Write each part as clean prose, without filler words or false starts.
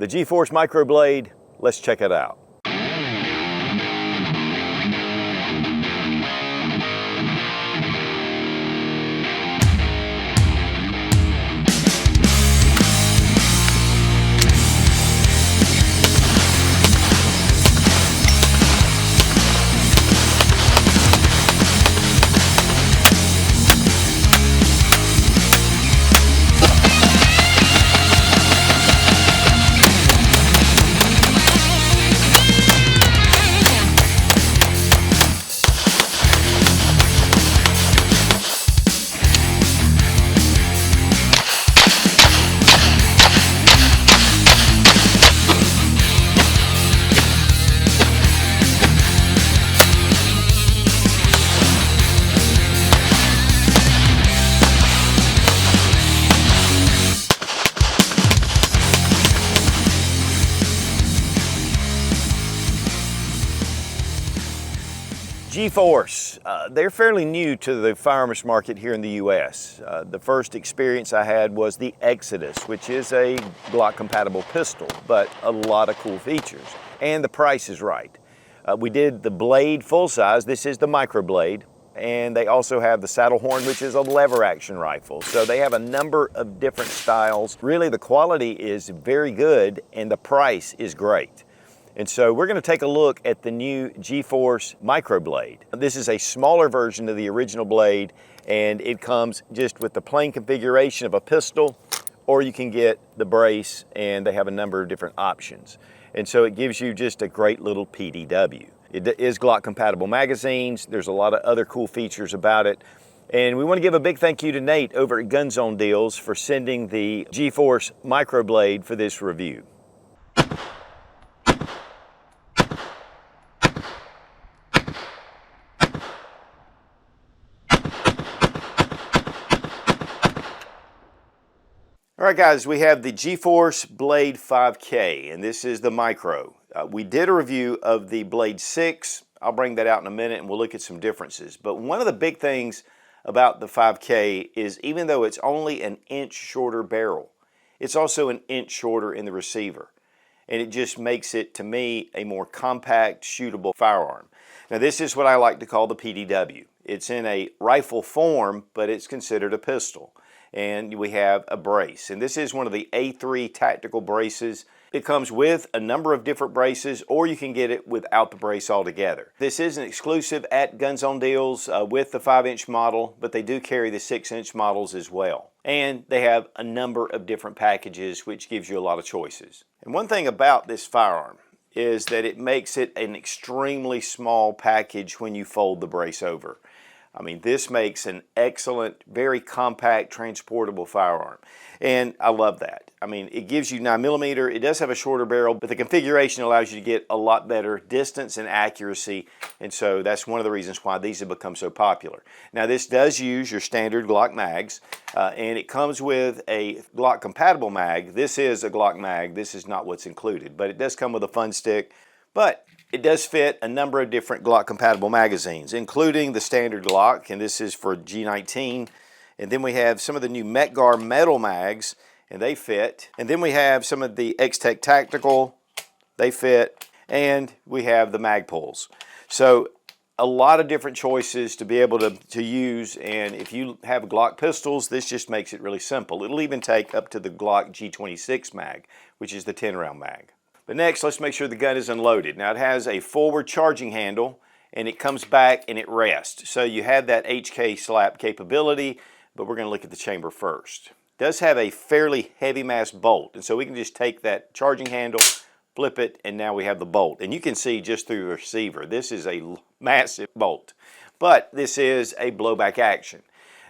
The GForce Micro Blade, let's check it out. GForce, they're fairly new to the firearms market here in the US. The first experience I had was the Exodus, which is a Glock compatible pistol, but a lot of cool features. And the price is right. We did the Blade full size, this is the Micro Blade, and they also have the Saddle Horn, which is a lever action rifle. So they have a number of different styles. Really the quality is very good and the price is great. And so we're going to take a look at the new GForce Micro Blade. This is a smaller version of the original Blade, and it comes just with the plain configuration of a pistol, or you can get the brace, and they have a number of different options. And so it gives you just a great little PDW. It is Glock compatible magazines. There's a lot of other cool features about it. And we want to give a big thank you to Nate over at Gunzonedeals for sending the GForce Micro Blade for this review. All right guys, we have the GForce Blade5K, and this is the Micro. We did a review of the Blade 6. I'll bring that out in a minute and we'll look at some differences. But one of the big things about the 5K is even though it's only an inch shorter barrel, it's also an inch shorter in the receiver. And it just makes it, to me, a more compact, shootable firearm. Now this is what I like to call the PDW. It's in a rifle form, but it's considered a pistol. And we have a brace, and this is one of the A3 tactical braces. It comes with a number of different braces, or you can get it without the brace altogether. This is an exclusive at Gunzonedeals with the 5-inch model, but they do carry the 6-inch models as well. And they have a number of different packages, which gives you a lot of choices. And one thing about this firearm is that it makes it an extremely small package when you fold the brace over. I mean, this makes an excellent, very compact, transportable firearm. And I love that. I mean, it gives you 9mm. It does have a shorter barrel, but the configuration allows you to get a lot better distance and accuracy. And so that's one of the reasons why these have become so popular. Now, this does use your standard Glock mags, and it comes with a Glock compatible mag. This is a Glock mag. This is not what's included, but it does come with a fun stick. But it does fit a number of different Glock compatible magazines, including the standard Glock, and this is for G19. And then we have some of the new Metgar metal mags, and they fit. And then we have some of the X-Tech Tactical, they fit. And we have the mag pulls. So a lot of different choices to be able to use, and if you have Glock pistols, this just makes it really simple. It'll even take up to the Glock G26 mag, which is the 10-round mag. But next, let's make sure the gun is unloaded. Now it has a forward charging handle, and it comes back and it rests. So you have that HK slap capability, but we're going to look at the chamber first. It does have a fairly heavy mass bolt, and so we can just take that charging handle, flip it, and now we have the bolt. And you can see just through the receiver, this is a massive bolt. But this is a blowback action.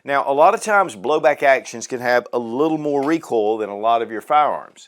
Now, a lot of times blowback actions can have a little more recoil than a lot of your firearms.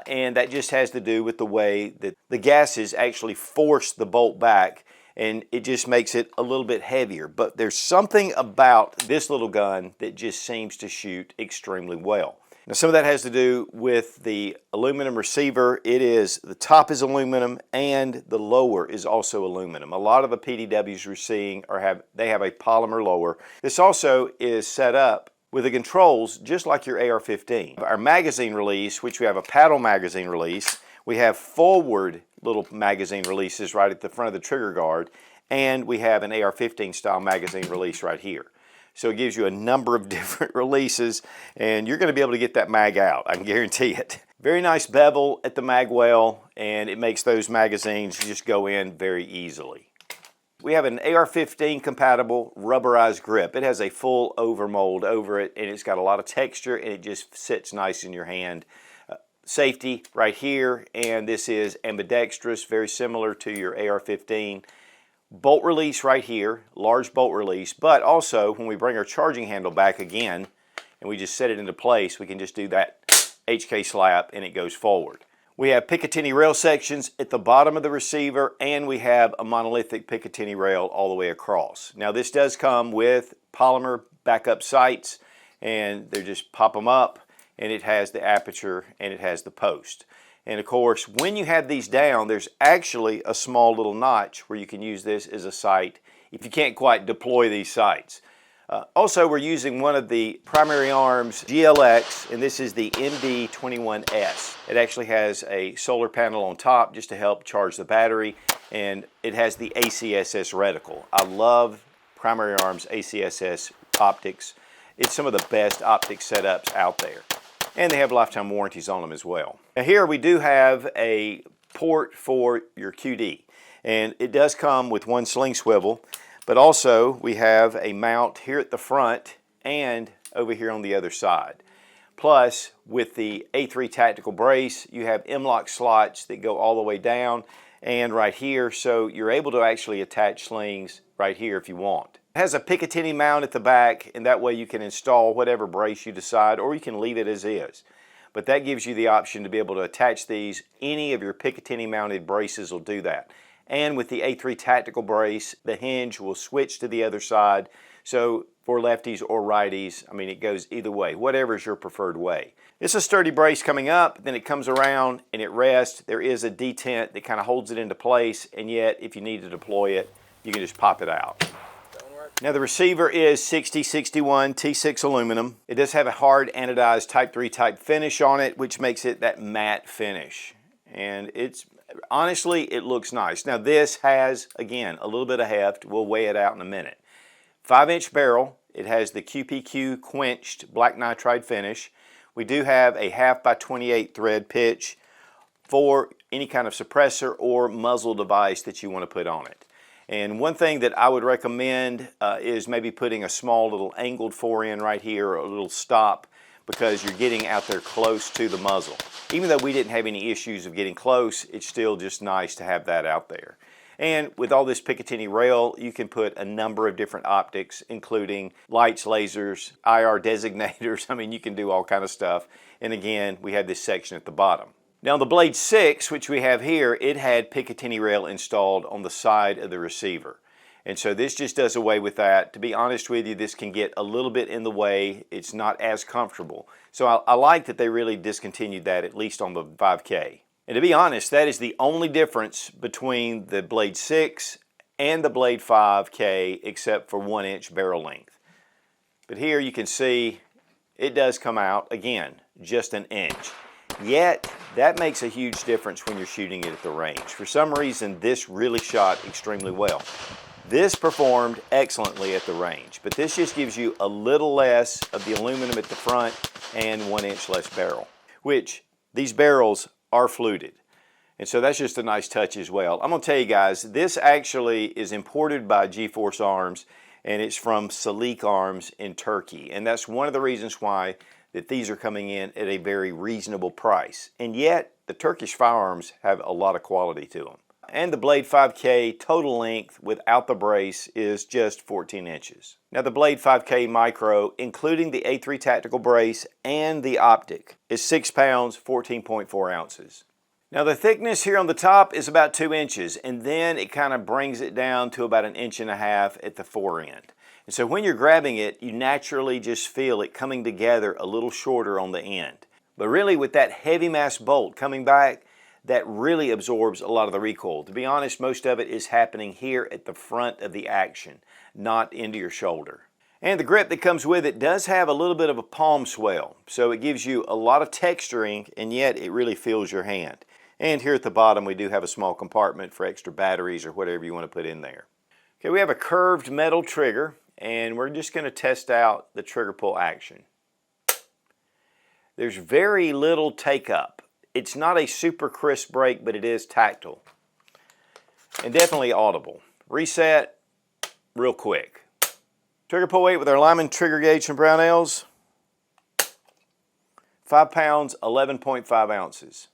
And that just has to do with the way that the gases actually force the bolt back, and it just makes it a little bit heavier. But there's something about this little gun that just seems to shoot extremely well. Now some of that has to do with the aluminum receiver. The top is aluminum and the lower is also aluminum. A lot of the PDWs we're seeing have a polymer lower. This also is set up with the controls just like your AR-15. Our magazine release, which we have a paddle magazine release, we have forward little magazine releases right at the front of the trigger guard, and we have an AR-15 style magazine release right here. So it gives you a number of different releases, and you're going to be able to get that mag out, I can guarantee it. Very nice bevel at the mag well, and it makes those magazines just go in very easily. We have an AR-15 compatible rubberized grip. It has a full overmold over it, and it's got a lot of texture, and it just sits nice in your hand. Safety right here, and this is ambidextrous, very similar to your AR-15. Bolt release right here, large bolt release, but also when we bring our charging handle back again and we just set it into place, we can just do that HK slap and it goes forward. We have Picatinny rail sections at the bottom of the receiver, and we have a monolithic Picatinny rail all the way across. Now this does come with polymer backup sights, and they just pop them up, and it has the aperture and it has the post. And of course, when you have these down, there's actually a small little notch where you can use this as a sight if you can't quite deploy these sights. Also, we're using one of the Primary Arms GLX, and this is the MD21S. It actually has a solar panel on top just to help charge the battery, and it has the ACSS reticle. I love Primary Arms ACSS optics. It's some of the best optics setups out there. And they have lifetime warranties on them as well. Now here we do have a port for your QD, and it does come with one sling swivel, but also we have a mount here at the front and over here on the other side. Plus, with the A3 tactical brace, you have M-LOK slots that go all the way down and right here, so you're able to actually attach slings right here if you want. It has a Picatinny mount at the back, and that way you can install whatever brace you decide, or you can leave it as is. But that gives you the option to be able to attach these. Any of your Picatinny mounted braces will do that. And with the A3 tactical brace, the hinge will switch to the other side. So for lefties or righties, I mean, it goes either way, whatever is your preferred way. It's a sturdy brace coming up, then it comes around and it rests. There is a detent that kind of holds it into place, and yet if you need to deploy it, you can just pop it out. Now the receiver is 6061 T6 aluminum. It does have a hard anodized Type 3 type finish on it, which makes it that matte finish. And it's honestly, it looks nice. Now this has, again, a little bit of heft. We'll weigh it out in a minute. 5-inch barrel. It has the QPQ quenched black nitride finish. We do have a 1/2 by 28 thread pitch for any kind of suppressor or muzzle device that you want to put on it. And one thing that I would recommend is maybe putting a small little angled fore-end right here, or a little stop, because you're getting out there close to the muzzle. Even though we didn't have any issues of getting close, it's still just nice to have that out there. And with all this Picatinny rail, you can put a number of different optics, including lights, lasers, IR designators. I mean, you can do all kind of stuff. And again, we have this section at the bottom. Now the Blade 6, which we have here, it had Picatinny rail installed on the side of the receiver. And so this just does away with that. To be honest with you, this can get a little bit in the way. It's not as comfortable. So I like that they really discontinued that, at least on the 5K. And to be honest, that is the only difference between the Blade 6 and the Blade 5K, except for 1-inch barrel length. But here you can see it does come out, again, just an inch. Yet, that makes a huge difference when you're shooting it at the range. For some reason, this really shot extremely well. This performed excellently at the range, but this just gives you a little less of the aluminum at the front and 1 inch less barrel, which these barrels are fluted. And so that's just a nice touch as well. I'm going to tell you guys, this actually is imported by GForce Arms, and it's from Salik Arms in Turkey. And that's one of the reasons why that these are coming in at a very reasonable price. And yet, the Turkish firearms have a lot of quality to them. And the Blade 5K total length without the brace is just 14 inches. Now the Blade 5K Micro, including the A3 tactical brace and the optic, is 6 pounds, 14.4 ounces. Now the thickness here on the top is about 2 inches, and then it kind of brings it down to about 1.5 inches at the fore end. And so when you're grabbing it, you naturally just feel it coming together a little shorter on the end. But really, with that heavy mass bolt coming back, that really absorbs a lot of the recoil. To be honest, most of it is happening here at the front of the action, not into your shoulder. And the grip that comes with it does have a little bit of a palm swell, so it gives you a lot of texturing, and yet it really feels your hand. And here at the bottom we do have a small compartment for extra batteries or whatever you want to put in there. Okay, we have a curved metal trigger, and we're just going to test out the trigger pull action. There's very little take up. It's not a super crisp break, but it is tactile. And definitely audible. Reset, real quick. Trigger pull weight with our Lyman trigger gauge from Brownells. 5 pounds, 11.5 ounces.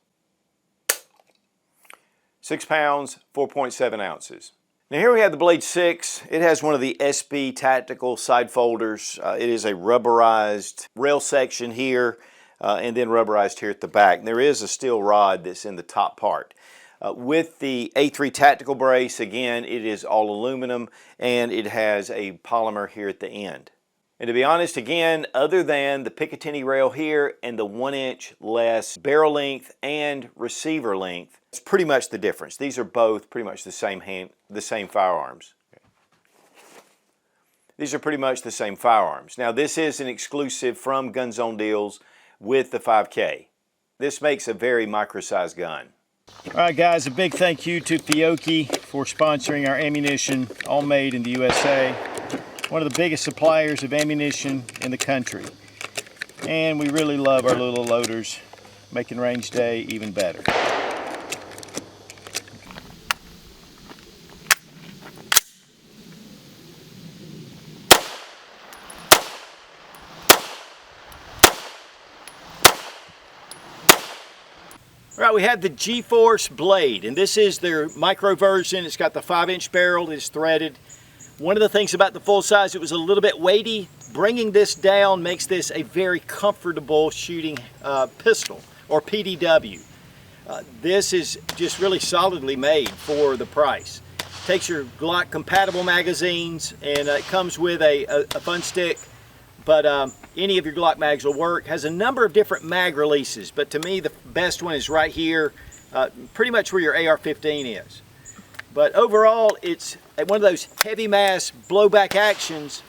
6 pounds, 4.7 ounces. Now here we have the Blade 6. It has one of the SB Tactical side folders. It is a rubberized rail section here, and then rubberized here at the back. And there is a steel rod that's in the top part. With the A3 Tactical brace, again, it is all aluminum, and it has a polymer here at the end. And to be honest, again, other than the Picatinny rail here and the 1-inch less barrel length and receiver length, it's pretty much the difference. These are both pretty much the same firearms. These are pretty much the same firearms. Now, this is an exclusive from Gunzonedeals with the 5K. This makes a very micro-sized gun. All right, guys, a big thank you to Fiocchi for sponsoring our ammunition, all made in the USA. One of the biggest suppliers of ammunition in the country. And we really love our little loaders, making range day even better. All right, we have the GForce Blade, and this is their micro version. It's got the 5-inch barrel, it's threaded. One of the things about the full size, it was a little bit weighty. Bringing this down makes this a very comfortable shooting pistol, or PDW. This is just really solidly made for the price. Takes your Glock compatible magazines, and it comes with a fun stick, but any of your Glock mags will work. Has a number of different mag releases, but to me the best one is right here, pretty much where your AR-15 is. But overall, it's one of those heavy mass blowback actions,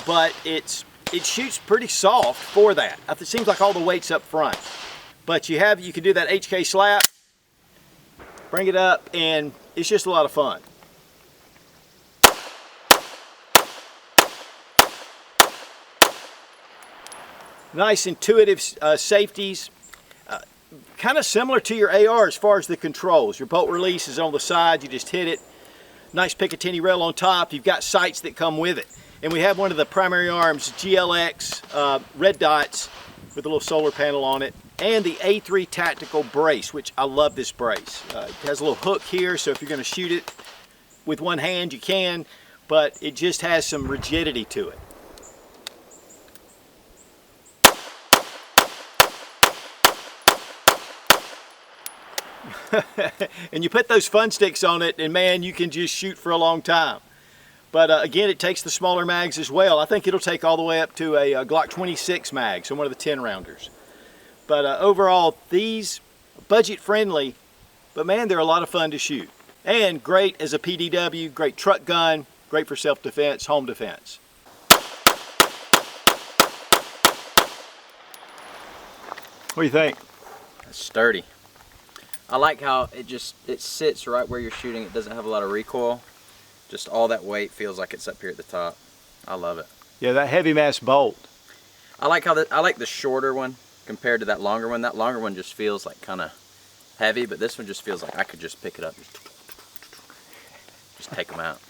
but it shoots pretty soft for that. It seems like all the weight's up front. But you can do that HK slap, bring it up, and it's just a lot of fun. Nice intuitive safeties. Kind of similar to your AR as far as the controls. Your bolt release is on the side, you just hit it. Nice Picatinny rail on top. You've got sights that come with it. And we have one of the primary arms, GLX red dots with a little solar panel on it. And the A3 Tactical brace, which I love this brace. It has a little hook here, so if you're going to shoot it with one hand, you can, but it just has some rigidity to it. And you put those fun sticks on it, and man, you can just shoot for a long time. But again, it takes the smaller mags as well. I think it'll take all the way up to a Glock 26 mag, so one of the 10 rounders. But overall, these budget friendly, but man, they're a lot of fun to shoot. And great as a PDW, great truck gun, great for self-defense, home defense. What do you think? It's sturdy. I like how it sits right where you're shooting. It doesn't have a lot of recoil. Just all that weight feels like it's up here at the top. I love it. Yeah, that heavy mass bolt. I like the shorter one compared to that longer one. That longer one just feels like kind of heavy, but this one just feels like I could just pick it up, just take them out.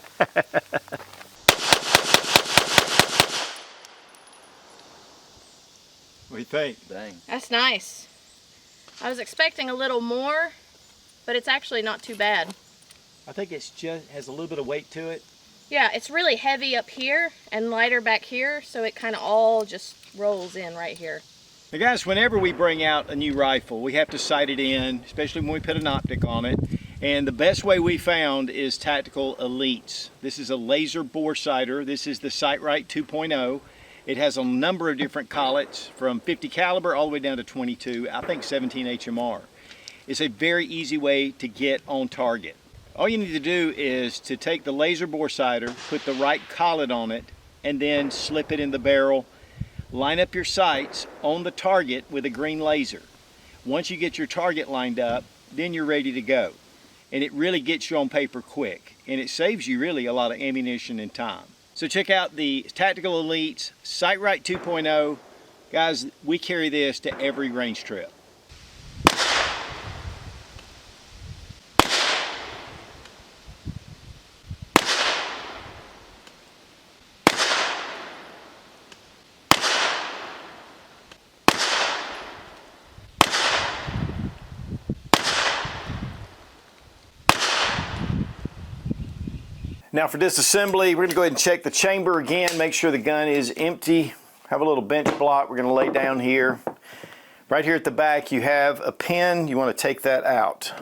What do you think? Dang. That's nice. I was expecting a little more, but it's actually not too bad. I think it's just has a little bit of weight to it. Yeah, it's really heavy up here and lighter back here, so it kind of all just rolls in right here. Now guys, whenever we bring out a new rifle, we have to sight it in, especially when we put an optic on it. And the best way we found is Tactical Elites. This is a laser bore sighter. This is the Sightright 2.0. It has a number of different collets from 50 caliber all the way down to 22, I think 17 HMR. It's a very easy way to get on target. All you need to do is to take the laser bore sighter, put the right collet on it, and then slip it in the barrel. Line up your sights on the target with a green laser. Once you get your target lined up, then you're ready to go. And it really gets you on paper quick, and it saves you really a lot of ammunition and time. So check out the Tactical Elite's Sight-Right 2.0. Guys, we carry this to every range trip. Now for disassembly, we're going to go ahead and check the chamber again, make sure the gun is empty. Have a little bench block we're going to lay down here. Right here at the back you have a pin. You want to take that out.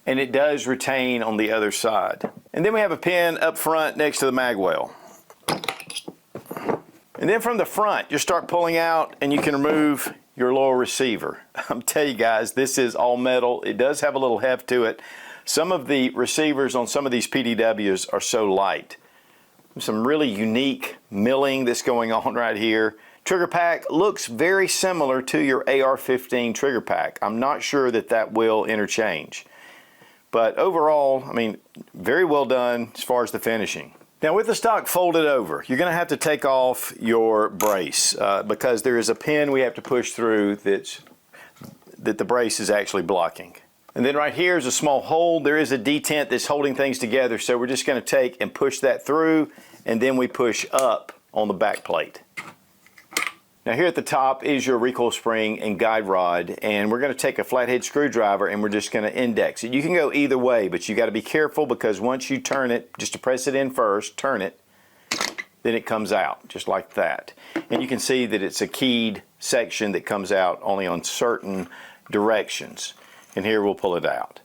And it does retain on the other side. And then we have a pin up front next to the mag well. And then from the front, you start pulling out and you can remove your lower receiver. I'm telling you guys, this is all metal. It does have a little heft to it. Some of the receivers on some of these PDWs are so light. Some really unique milling that's going on right here. Trigger pack looks very similar to your AR-15 trigger pack. I'm not sure that that will interchange. But overall, I mean, very well done as far as the finishing. Now with the stock folded over, you're going to have to take off your brace because there is a pin we have to push through that the brace is actually blocking. And then right here is a small hole. There is a detent that's holding things together, so we're just going to take and push that through, and then we push up on the back plate. Now here at the top is your recoil spring and guide rod, and we're going to take a flathead screwdriver and we're just going to index it. You can go either way, but you got to be careful because once you turn it, just to press it in first, turn it, then it comes out just like that. And you can see that it's a keyed section that comes out only on certain directions. And here we'll pull it out.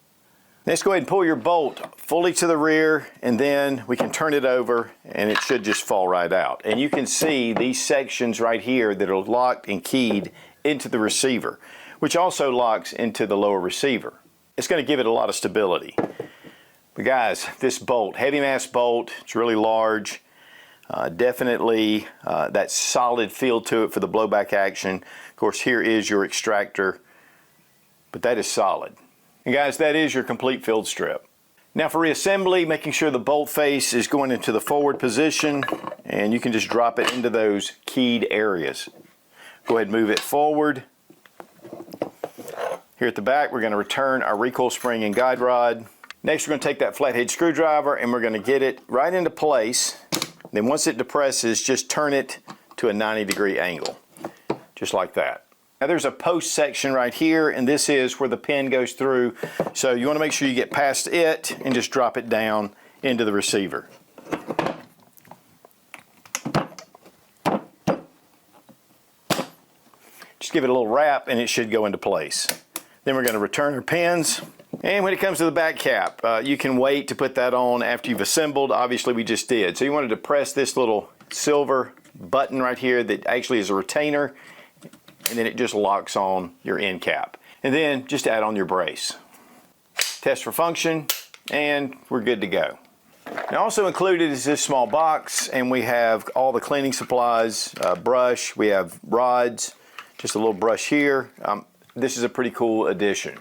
Let's go ahead and pull your bolt fully to the rear, and then we can turn it over and it should just fall right out. And you can see these sections right here that are locked and keyed into the receiver, which also locks into the lower receiver. It's going to give it a lot of stability. But guys, this bolt, heavy mass bolt, it's really large. Definitely that solid feel to it for the blowback action. Of course, here is your extractor. But that is solid. And guys, that is your complete field strip. Now for reassembly, making sure the bolt face is going into the forward position, and you can just drop it into those keyed areas. Go ahead and move it forward. Here at the back, we're going to return our recoil spring and guide rod. Next, we're going to take that flathead screwdriver and we're going to get it right into place. Then once it depresses, just turn it to a 90-degree angle, just like that. Now there's a post section right here, and this is where the pin goes through. So you want to make sure you get past it and just drop it down into the receiver. Just give it a little wrap and it should go into place. Then we're going to return our pins. And when it comes to the back cap, you can wait to put that on after you've assembled. Obviously we just did. So you wanted to press this little silver button right here that actually is a retainer, and then it just locks on your end cap. And then just add on your brace. Test for function, and we're good to go. Now also included is this small box, and we have all the cleaning supplies, brush, we have rods, just a little brush here. This is a pretty cool addition.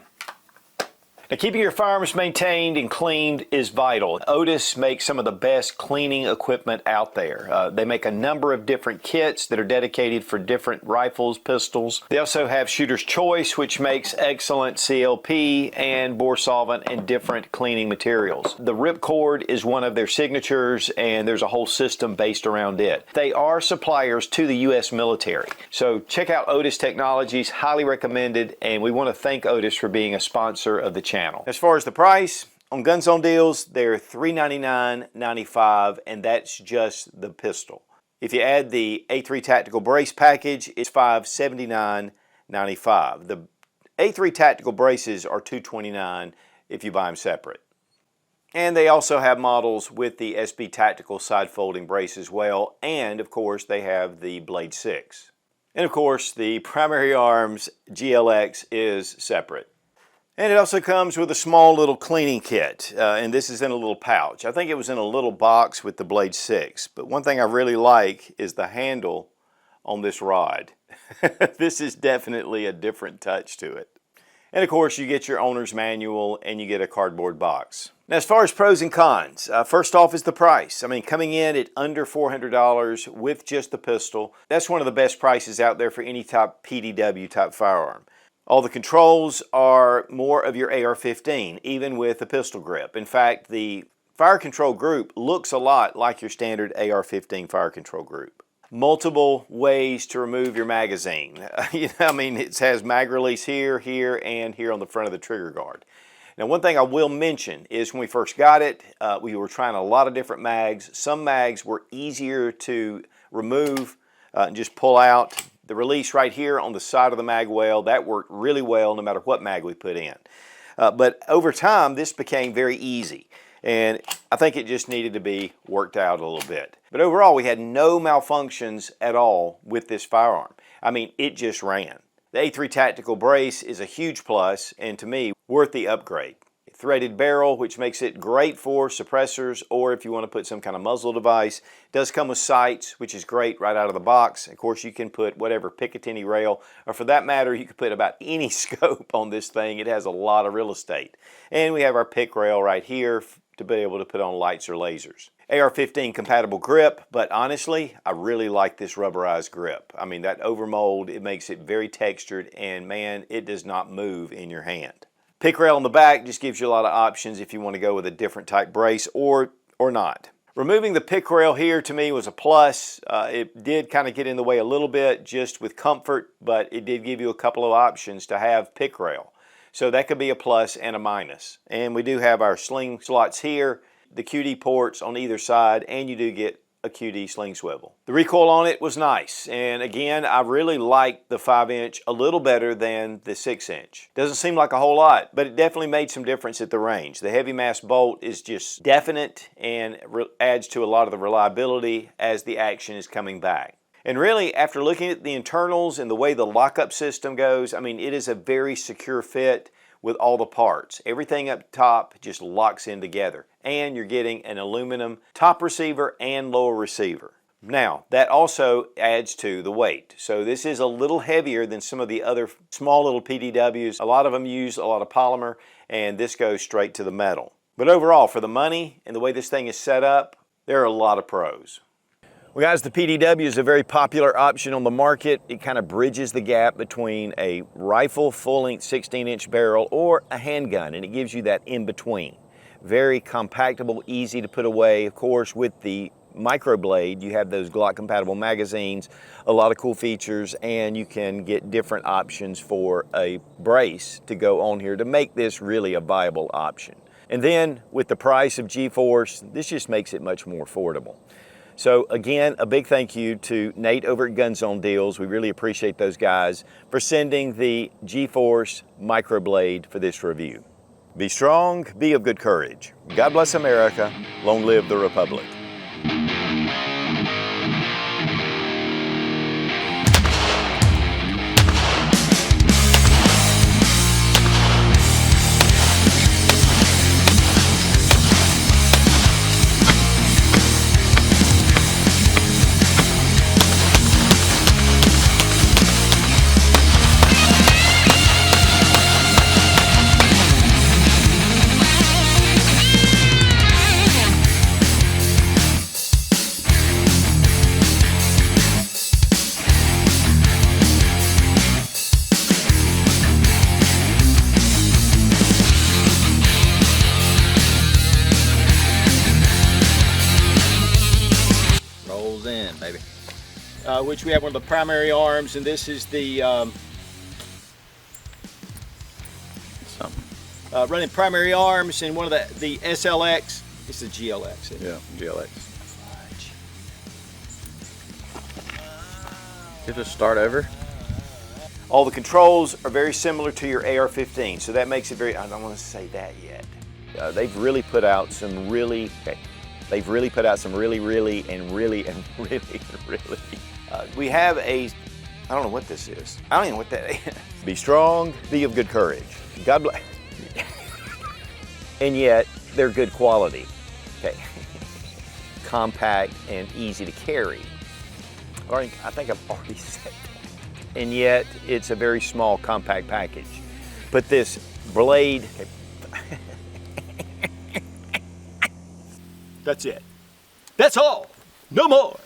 Now, keeping your firearms maintained and cleaned is vital. Otis makes some of the best cleaning equipment out there. They make a number of different kits that are dedicated for different rifles, pistols. They also have Shooter's Choice, which makes excellent CLP and bore solvent and different cleaning materials. The Ripcord is one of their signatures, and there's a whole system based around it. They are suppliers to the U.S. military. So check out Otis Technologies, highly recommended, and we want to thank Otis for being a sponsor of the channel. As far as the price, on Gunzonedeals, they're $399.95, and that's just the pistol. If you add the A3 Tactical Brace package, it's $579.95. The A3 Tactical Braces are $229 if you buy them separate. And they also have models with the SB Tactical side folding brace as well, and of course they have the Blade 6. And of course the Primary Arms GLX is separate. And it also comes with a small little cleaning kit, and this is in a little pouch. I think it was in a little box with the Blade 6, but one thing I really like is the handle on this rod. This is definitely a different touch to it. And of course you get your owner's manual and you get a cardboard box. Now as far as pros and cons, first off is the price. I mean, coming in at under $400 with just the pistol, that's one of the best prices out there for any type PDW type firearm. All the controls are more of your AR-15, even with a pistol grip. In fact, the fire control group looks a lot like your standard AR-15 fire control group. Multiple ways to remove your magazine. I mean, it has mag release here, here, and here on the front of the trigger guard. Now, one thing I will mention is when we first got it, we were trying a lot of different mags. Some mags were easier to remove and just pull out. The release right here on the side of the mag well, that worked really well no matter what mag we put in. But over time, this became very easy. And I think it just needed to be worked out a little bit. But overall, we had no malfunctions at all with this firearm. I mean, it just ran. The A3 Tactical Brace is a huge plus, and to me, worth the upgrade. Threaded barrel, which makes it great for suppressors, or if you want to put some kind of muzzle device. It does come with sights, which is great right out of the box. Of course, you can put whatever Picatinny rail, or for that matter, you can put about any scope on this thing. It has a lot of real estate. And we have our pick rail right here to be able to put on lights or lasers. AR-15 compatible grip, but honestly, I really like this rubberized grip. I mean, that overmold, it makes it very textured, and man, it does not move in your hand. Pick rail on the back just gives you a lot of options if you want to go with a different type brace or not. Removing the pick rail here to me was a plus. It did kind of get in the way a little bit just with comfort, but it did give you a couple of options to have pick rail. So that could be a plus and a minus. And we do have our sling slots here, the QD ports on either side, and you do get a QD sling swivel. The recoil on it was nice, and again, I really like the 5-inch a little better than the 6-inch. Doesn't seem like a whole lot, but it definitely made some difference at the range. The heavy mass bolt is just definite and adds to a lot of the reliability as the action is coming back. And really, after looking at the internals and the way the lockup system goes, I mean, it is a very secure fit with all the parts. Everything up top just locks in together. And you're getting an aluminum top receiver and lower receiver. Now, that also adds to the weight. So this is a little heavier than some of the other small little PDWs. A lot of them use a lot of polymer, and this goes straight to the metal. But overall, for the money and the way this thing is set up, there are a lot of pros. Well guys, the PDW is a very popular option on the market. It kind of bridges the gap between a rifle full-length 16-inch barrel or a handgun, and it gives you that in-between. Very compactable, easy to put away. Of course, with the Micro Blade, you have those Glock-compatible magazines, a lot of cool features, and you can get different options for a brace to go on here to make this really a viable option. And then, with the price of GForce, this just makes it much more affordable. So again, a big thank you to Nate over at Gunzonedeals. We really appreciate those guys for sending the GForce Micro Blade for this review. Be strong, be of good courage. God bless America. Long live the Republic. In, baby. Which we have one of the primary arms, and this is the running primary arms, and one of the SLX. It's the GLX. Isn't it? Yeah, GLX. You just start over. All the controls are very similar to your AR-15, so that makes it very. I don't want to say that yet. They've really put out some really. They've really put out some really. We have a, I don't know what this is. I don't even know what that is. Be strong, be of good courage. God bless. and yet they're good quality. Okay. Compact and easy to carry. I think I've already said that. And yet it's a very small compact package. But this blade, that's it. That's all. No more.